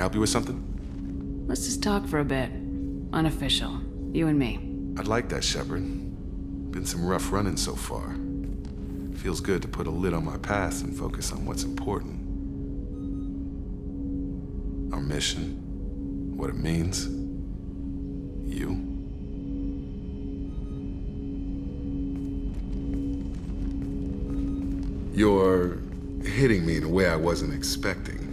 help you with something? Let's just talk for a bit. Unofficial. You and me. I'd like that, Shepard. Been some rough running so far. Feels good to put a lid on my past and focus on what's important. Our mission, what it means, you. You're hitting me in a way I wasn't expecting.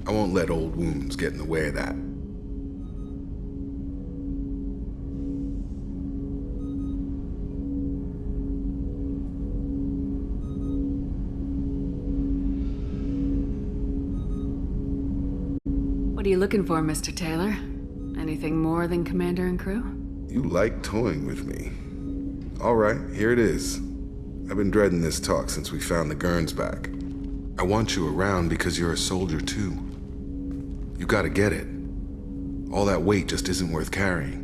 I won't let old wounds get in the way of that. What are you looking for, Mr. Taylor? Anything more than commander and crew? You like toying with me. All right, here it is. I've been dreading this talk since we found the Gurns back. I want you around because you're a soldier too. You gotta get it. All that weight just isn't worth carrying.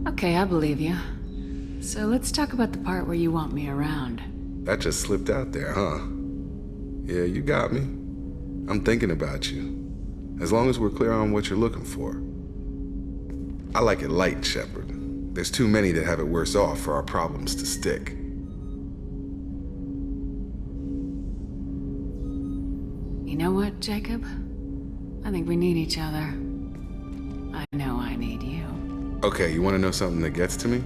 Okay, I believe you. So let's talk about the part where you want me around. That just slipped out there, huh? Yeah, you got me. I'm thinking about you. As long as we're clear on what you're looking for. I like it light, Shepard. There's too many that have it worse off for our problems to stick. You know what, Jacob? I think we need each other. I know I need you. Okay, you want to know something that gets to me?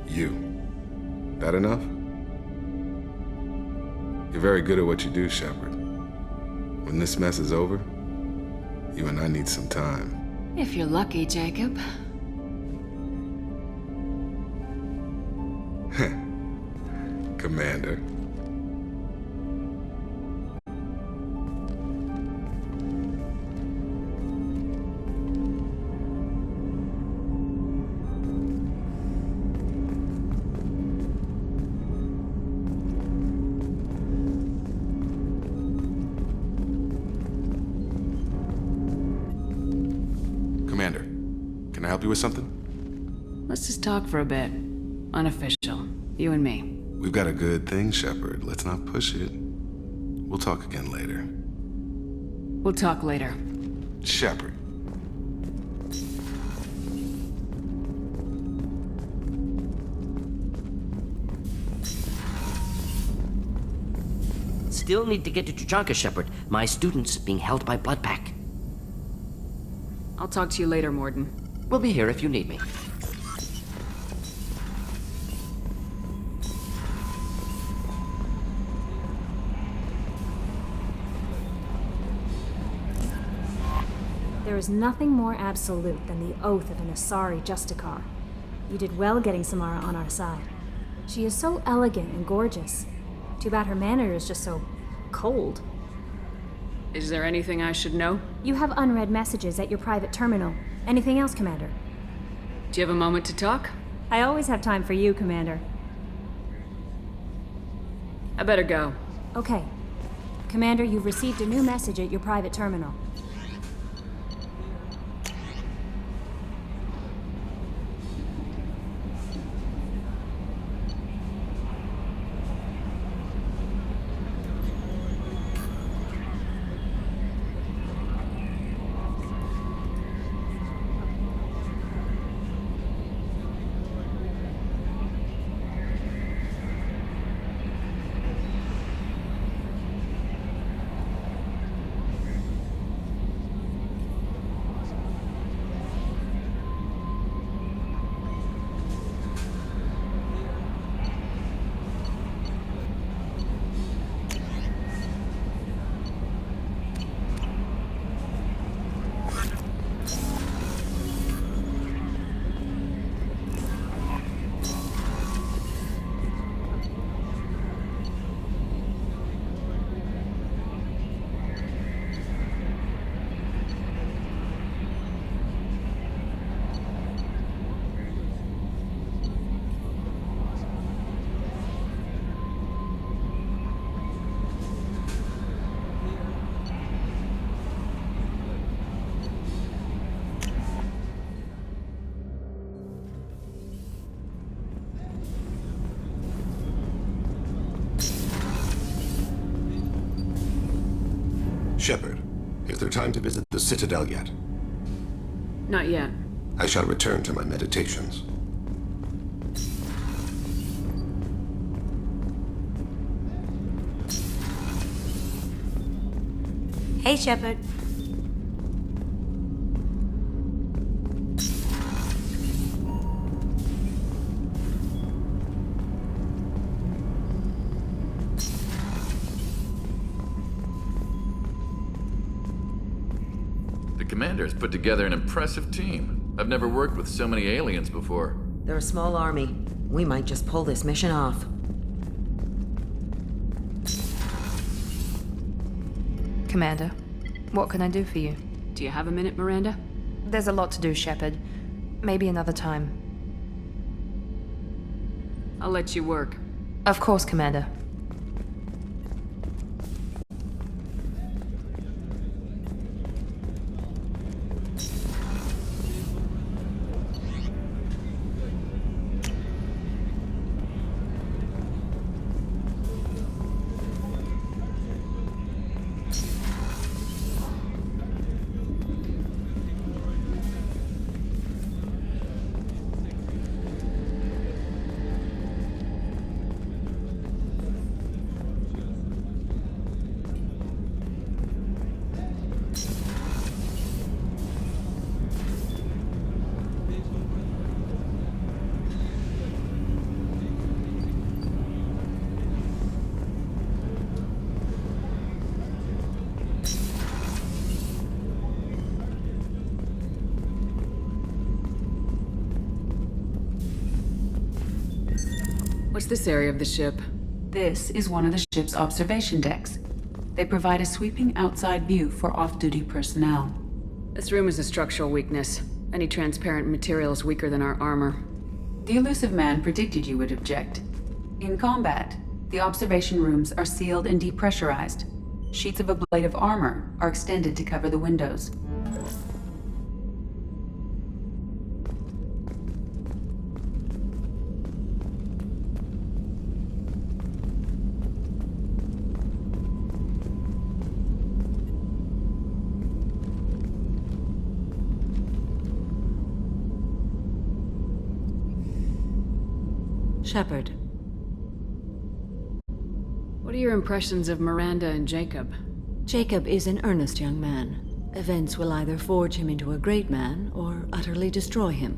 You. That enough? You're very good at what you do, Shepard. When this mess is over, you and I need some time. If you're lucky, Jacob. Commander. Commander, can I help you with something? Let's just talk for a bit. Unofficial. You and me. We've got a good thing, Shepard. Let's not push it. We'll talk again later. We'll talk later. Shepard. Still need to get to Tuchanka, Shepard. My student's being held by Bloodpack. I'll talk to you later, Morden. We'll be here if you need me. There is nothing more absolute than the oath of an Asari Justicar. You did well getting Samara on our side. She is so elegant and gorgeous. Too bad her manner is just so cold. Is there anything I should know? You have unread messages at your private terminal. Anything else, Commander? Do you have a moment to talk? I always have time for you, Commander. I better go. Okay. Commander, you've received a new message at your private terminal. Shepard, is there time to visit the Citadel yet? Not yet. I shall return to my meditations. Hey, Shepard. The commander's put together an impressive team. I've never worked with so many aliens before. They're a small army. We might just pull this mission off. Commander, what can I do for you? Do you have a minute, Miranda? There's a lot to do, Shepard. Maybe another time. I'll let you work. Of course, Commander. What's this area of the ship? This is one of the ship's observation decks. They provide a sweeping outside view for off-duty personnel. This room is a structural weakness. Any transparent material is weaker than our armor. The elusive man predicted you would object. In combat, the observation rooms are sealed and depressurized. Sheets of ablative armor are extended to cover the windows. Shepard. What are your impressions of Miranda and Jacob? Jacob is an earnest young man. Events will either forge him into a great man or utterly destroy him.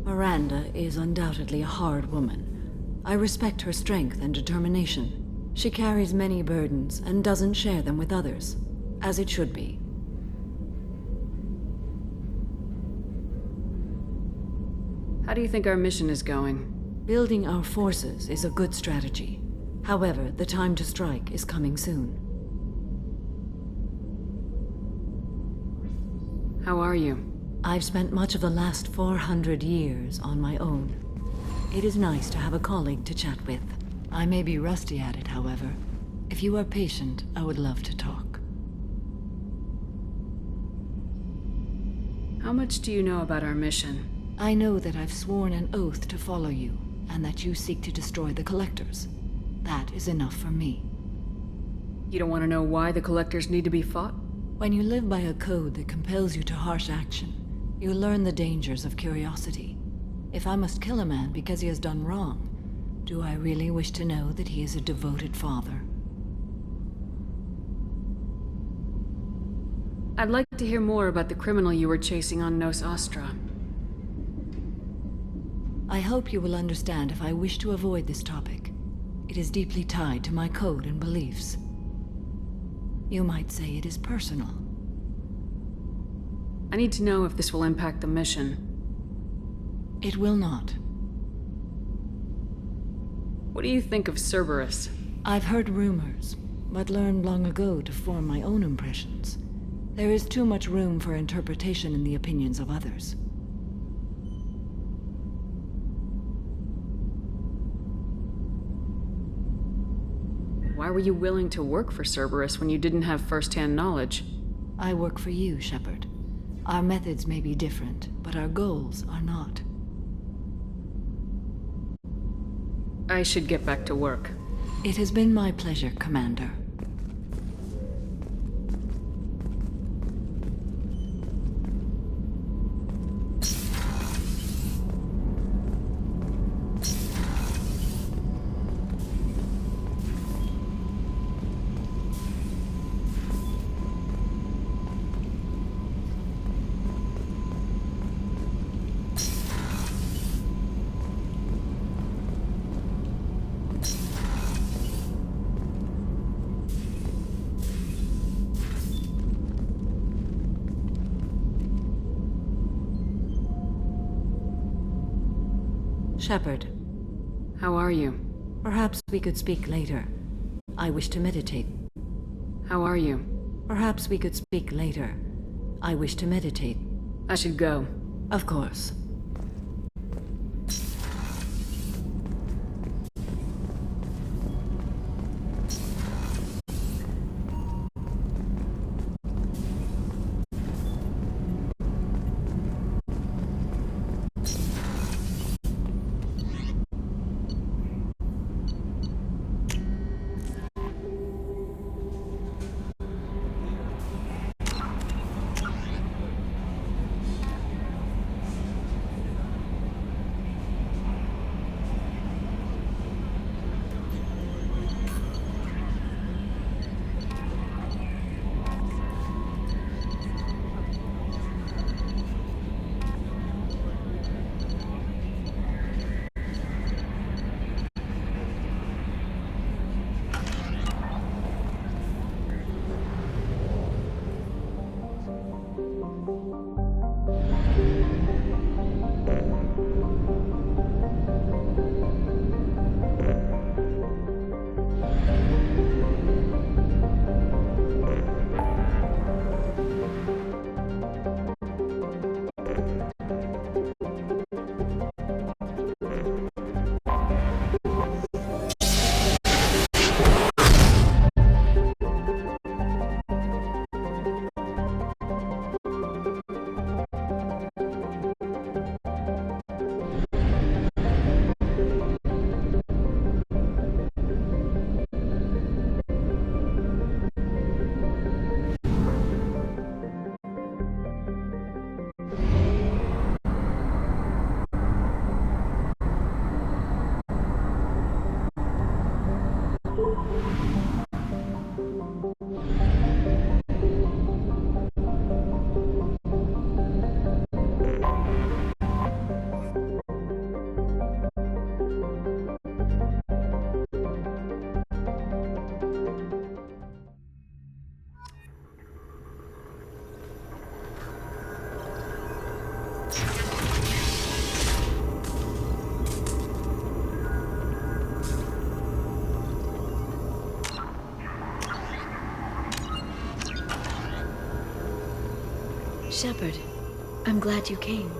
Miranda is undoubtedly a hard woman. I respect her strength and determination. She carries many burdens and doesn't share them with others, as it should be. How do you think our mission is going? Building our forces is a good strategy. However, the time to strike is coming soon. How are you? I've spent much of the last 400 years on my own. It is nice to have a colleague to chat with. I may be rusty at it, however. If you are patient, I would love to talk. How much do you know about our mission? I know that I've sworn an oath to follow you, and that you seek to destroy the Collectors. That is enough for me. You don't want to know why the Collectors need to be fought? When you live by a code that compels you to harsh action, you learn the dangers of curiosity. If I must kill a man because he has done wrong, do I really wish to know that he is a devoted father? I'd like to hear more about the criminal you were chasing on Nos Astra. I hope you will understand if I wish to avoid this topic. It is deeply tied to my code and beliefs. You might say it is personal. I need to know if this will impact the mission. It will not. What do you think of Cerberus? I've heard rumors, but learned long ago to form my own impressions. There is too much room for interpretation in the opinions of others. Why were you willing to work for Cerberus when you didn't have first-hand knowledge? I work for you, Shepard. Our methods may be different, but our goals are not. I should get back to work. It has been my pleasure, Commander. Shepard, How are you? perhaps we could speak later. I wish to meditate. How are you? Perhaps we could speak later. I wish to meditate. I should go. Of course. Shepard, I'm glad you came.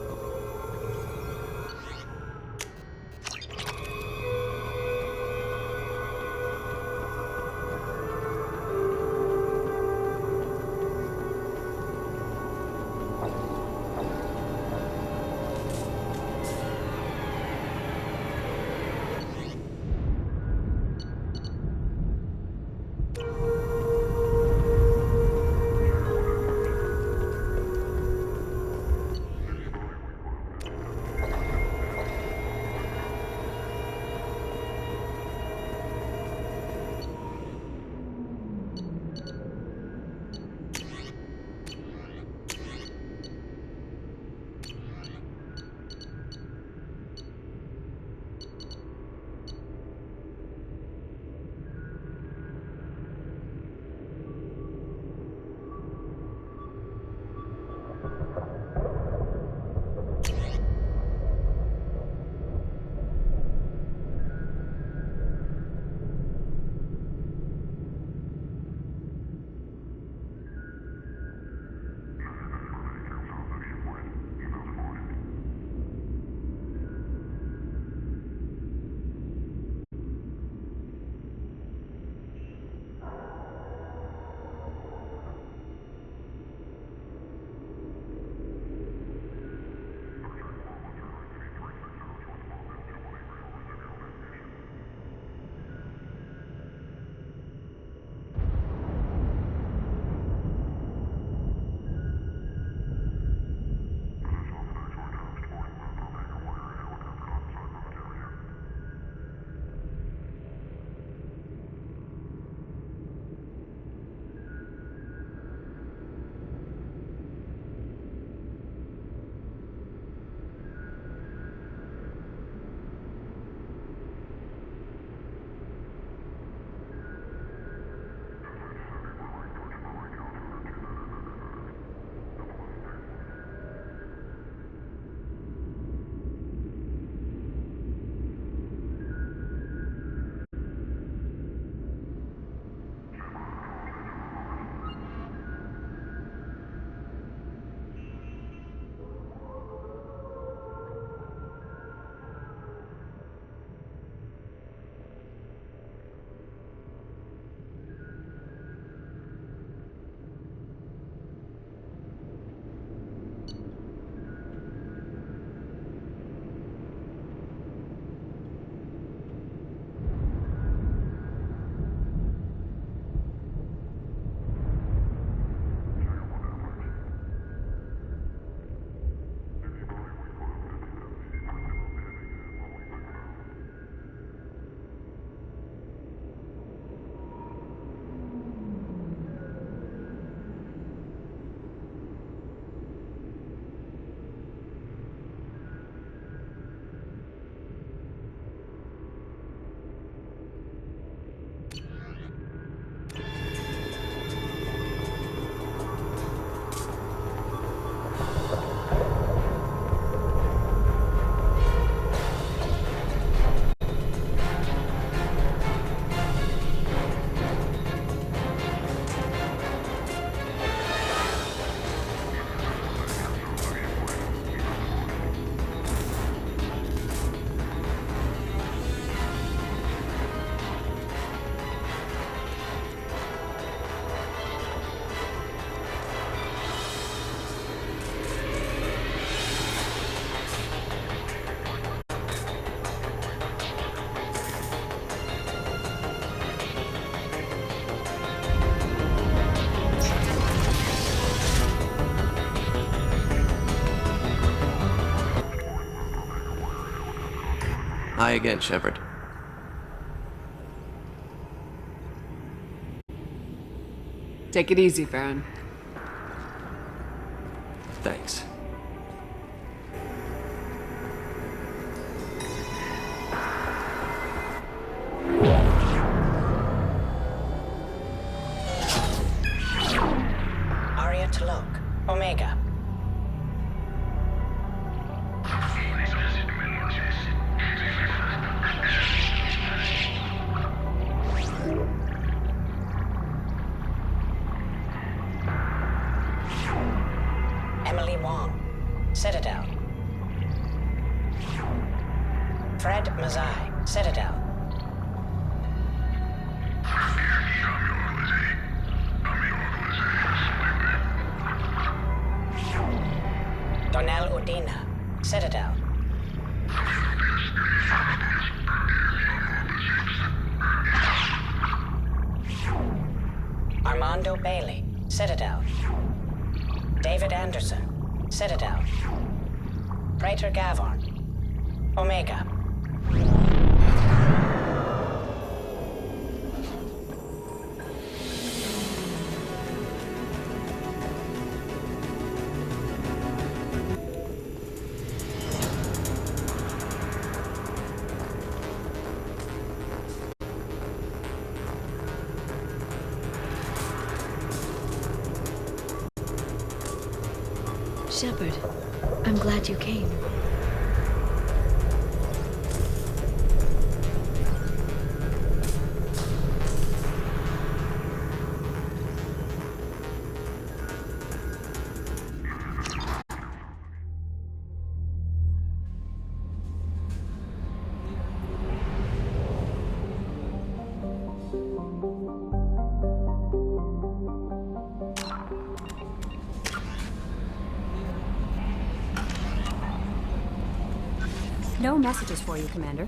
Hi again, Shepard. Take it easy, Farron. Thanks. Aria Talok, Omega. Emily Wong, Citadel. Fred Mazai, Citadel. Donnell Udina, Citadel. Armando Bailey, Citadel. David Anderson, Citadel. Praetor Gavorn, Omega. Shepard, I'm glad you came. No messages for you, Commander.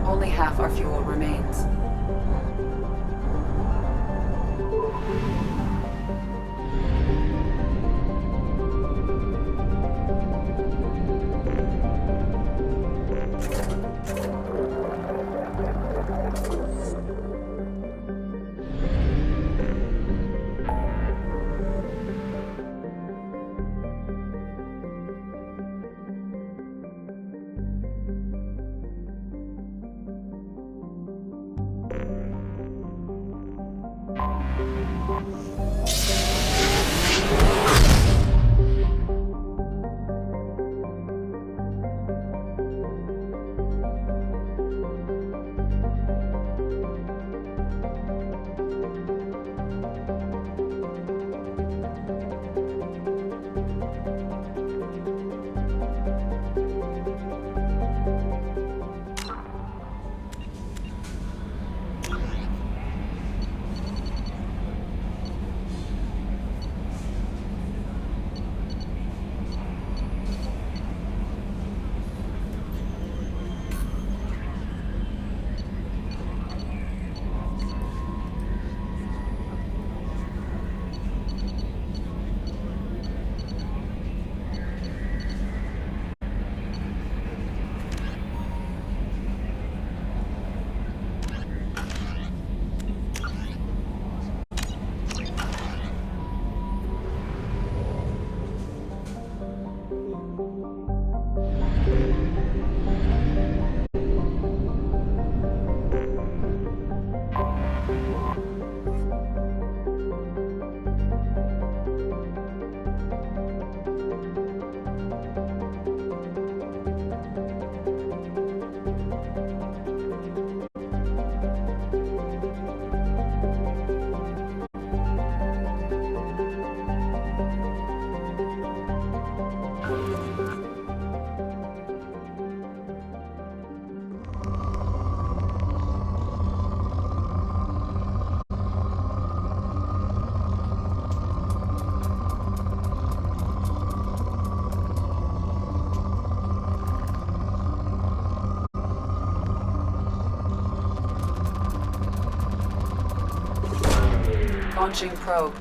Only half our fuel remains. Launching probe.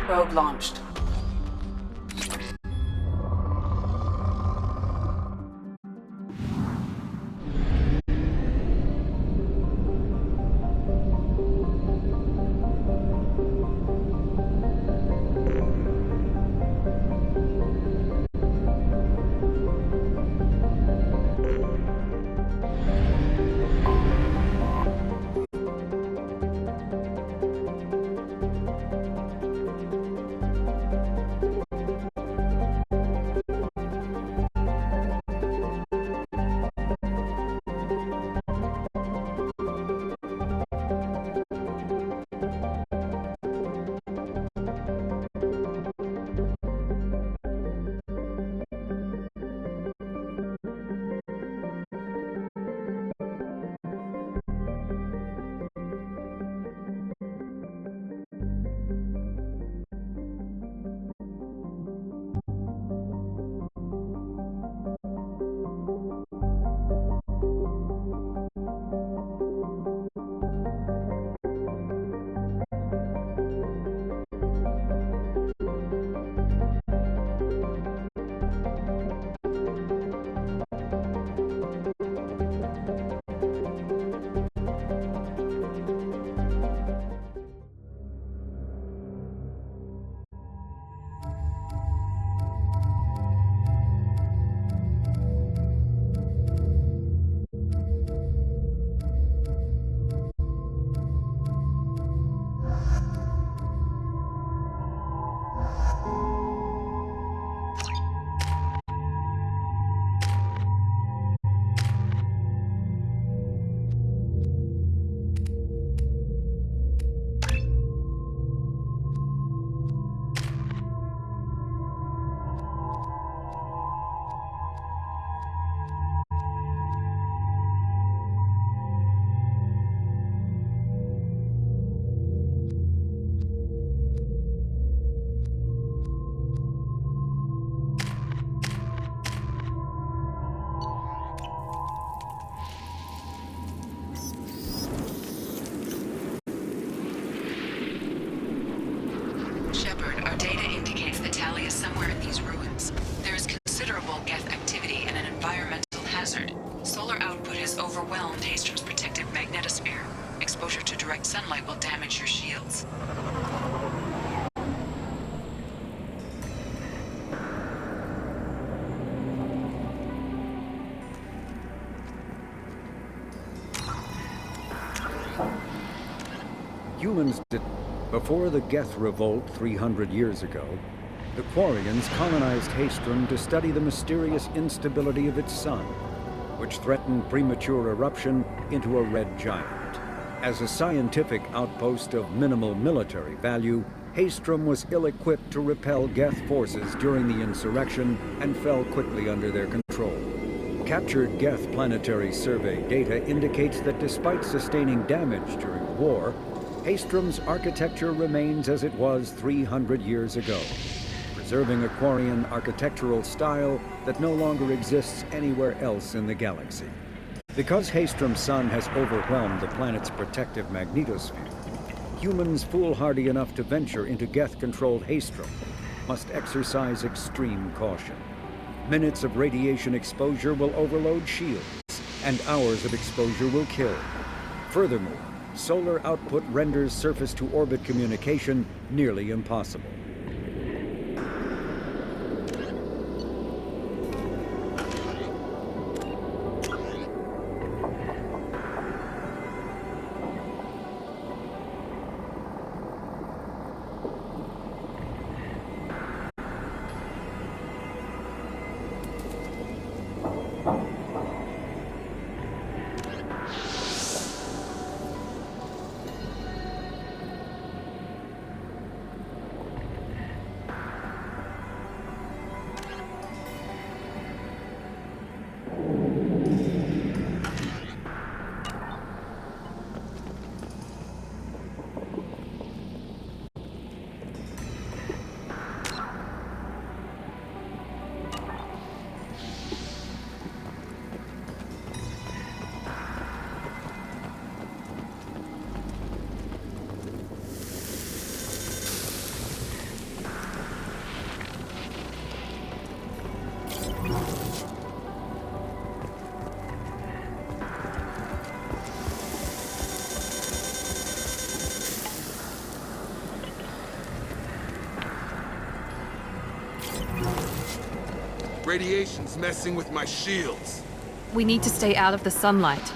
Probe launched. Sunlight will damage your shields. Humans did. Before the Geth Revolt 300 years ago, the Quarians colonized Haestrom to study the mysterious instability of its sun, which threatened premature eruption into a red giant. As a scientific outpost of minimal military value, Haestrom was ill-equipped to repel Geth forces during the insurrection and fell quickly under their control. Captured Geth planetary survey data indicates that despite sustaining damage during the war, Haestrom's architecture remains as it was 300 years ago, preserving a Quarian architectural style that no longer exists anywhere else in the galaxy. Because Haestrom's sun has overwhelmed the planet's protective magnetosphere, humans foolhardy enough to venture into Geth-controlled Haestrom must exercise extreme caution. Minutes of radiation exposure will overload shields, and hours of exposure will kill. Furthermore, solar output renders surface-to-orbit communication nearly impossible. Radiation's messing with my shields. We need to stay out of the sunlight.